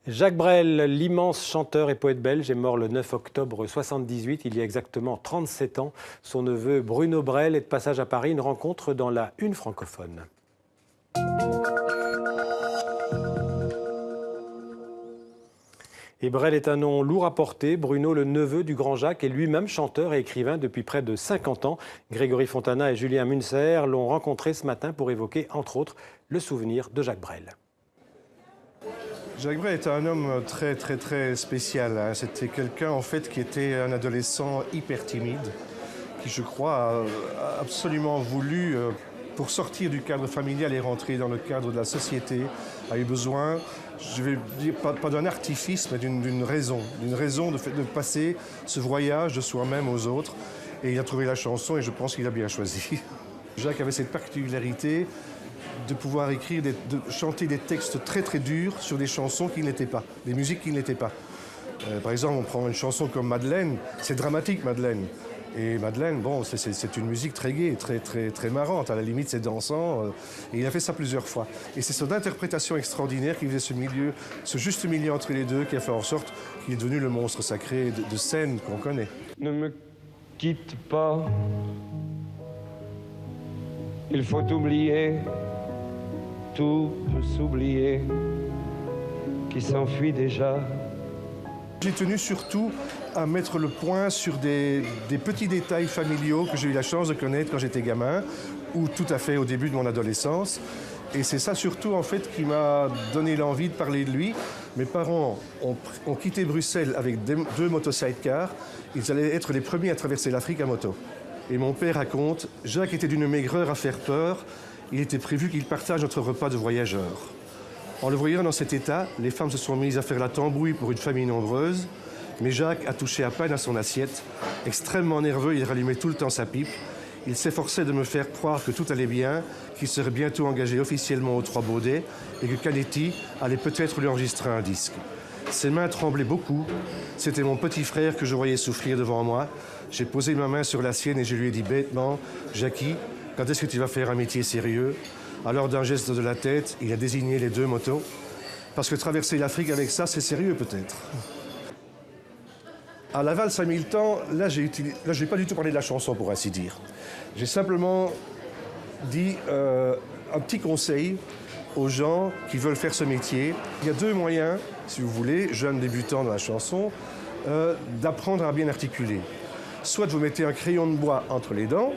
Jacques Brel, l'immense chanteur et poète belge, est mort le 9 octobre 1978, il y a exactement 37 ans. Son neveu Bruno Brel est de passage à Paris, une rencontre dans la Une francophone. Et Brel est un nom lourd à porter. Bruno, le neveu du grand Jacques, est lui-même chanteur et écrivain depuis près de 50 ans. Grégory Fontana et Julien Munzer l'ont rencontré ce matin pour évoquer, entre autres, le souvenir de Jacques Brel. Jacques Brel était un homme très spécial, hein. C'était quelqu'un en fait qui était un adolescent hyper timide, qui je crois a absolument voulu, pour sortir du cadre familial et rentrer dans le cadre de la société, a eu besoin, je vais dire pas d'un artifice, mais d'une raison de passer ce voyage de soi-même aux autres. Et il a trouvé la chanson et je pense qu'il a bien choisi. Jacques avait cette particularité de pouvoir écrire, de chanter des textes très durs sur des chansons qui ne l'étaient pas, des musiques qui ne l'étaient pas. Par exemple, on prend une chanson comme Madeleine, c'est dramatique Madeleine. Et Madeleine, bon, c'est une musique très gaie, très marrante, à la limite c'est dansant. Et il a fait ça plusieurs fois. Et c'est son interprétation extraordinaire qui faisait ce juste milieu entre les deux, qui a fait en sorte qu'il est devenu le monstre sacré de scène qu'on connaît. Ne me quitte pas, il faut oublier. Tout peut s'oublier, qui s'enfuit déjà. J'ai tenu surtout à mettre le point sur des petits détails familiaux que j'ai eu la chance de connaître quand j'étais gamin, ou tout à fait au début de mon adolescence. Et c'est ça surtout en fait qui m'a donné l'envie de parler de lui. Mes parents ont quitté Bruxelles avec deux motos-sidecars. Ils allaient être les premiers à traverser l'Afrique à moto. Et mon père raconte, Jacques était d'une maigreur à faire peur. Il était prévu qu'il partage notre repas de voyageurs. En le voyant dans cet état, les femmes se sont mises à faire la tambouille pour une famille nombreuse, mais Jacques a touché à peine à son assiette. Extrêmement nerveux, il rallumait tout le temps sa pipe. Il s'efforçait de me faire croire que tout allait bien, qu'il serait bientôt engagé officiellement aux Trois Baudets et que Canetti allait peut-être lui enregistrer un disque. Ses mains tremblaient beaucoup. C'était mon petit frère que je voyais souffrir devant moi. J'ai posé ma main sur la sienne et je lui ai dit bêtement « Jackie, quand est-ce que tu vas faire un métier sérieux ?» Alors d'un geste de la tête, il a désigné les deux motos. Parce que traverser l'Afrique avec ça, c'est sérieux peut-être. À la valse à 1000 temps, là, je n'ai pas du tout parlé de la chanson, pour ainsi dire. J'ai simplement dit un petit conseil aux gens qui veulent faire ce métier. Il y a deux moyens, si vous voulez, jeunes débutants dans la chanson, d'apprendre à bien articuler. Soit vous mettez un crayon de bois entre les dents,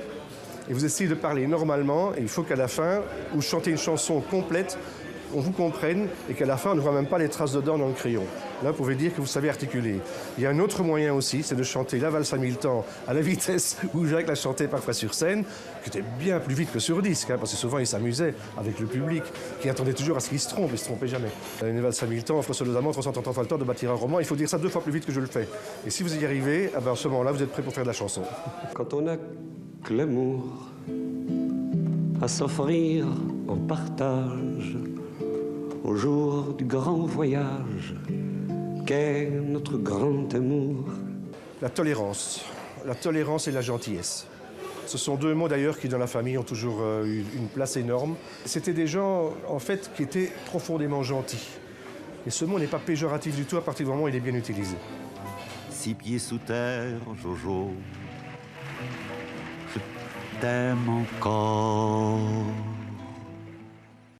et vous essayez de parler normalement, et il faut qu'à la fin, vous chantez une chanson complète, on vous comprenne, et qu'à la fin, on ne voit même pas les traces de dents dans le crayon. Là, vous pouvez dire que vous savez articuler. Il y a un autre moyen aussi, c'est de chanter la valse à 1000 temps à la vitesse où Jacques l'a chanté parfois sur scène, qui était bien plus vite que sur disque, hein, parce que souvent, il s'amusait avec le public, qui attendait toujours à ce qu'il se trompe, il ne se trompait jamais. Une valse à 1000 temps offre seulement 330 fois le temps de bâtir un roman, il faut dire ça 2 fois plus vite que je le fais. Et si vous y arrivez, à ce moment-là, vous êtes prêt pour faire de la chanson. Quand on a que l'amour à s'offrir en partage au jour du grand voyage qu'est notre grand amour. La tolérance et la gentillesse. Ce sont deux mots d'ailleurs qui dans la famille ont toujours eu une place énorme. C'était des gens en fait qui étaient profondément gentils. Et ce mot n'est pas péjoratif du tout à partir du moment où il est bien utilisé. 6 pieds sous terre, Jojo, je t'aime encore.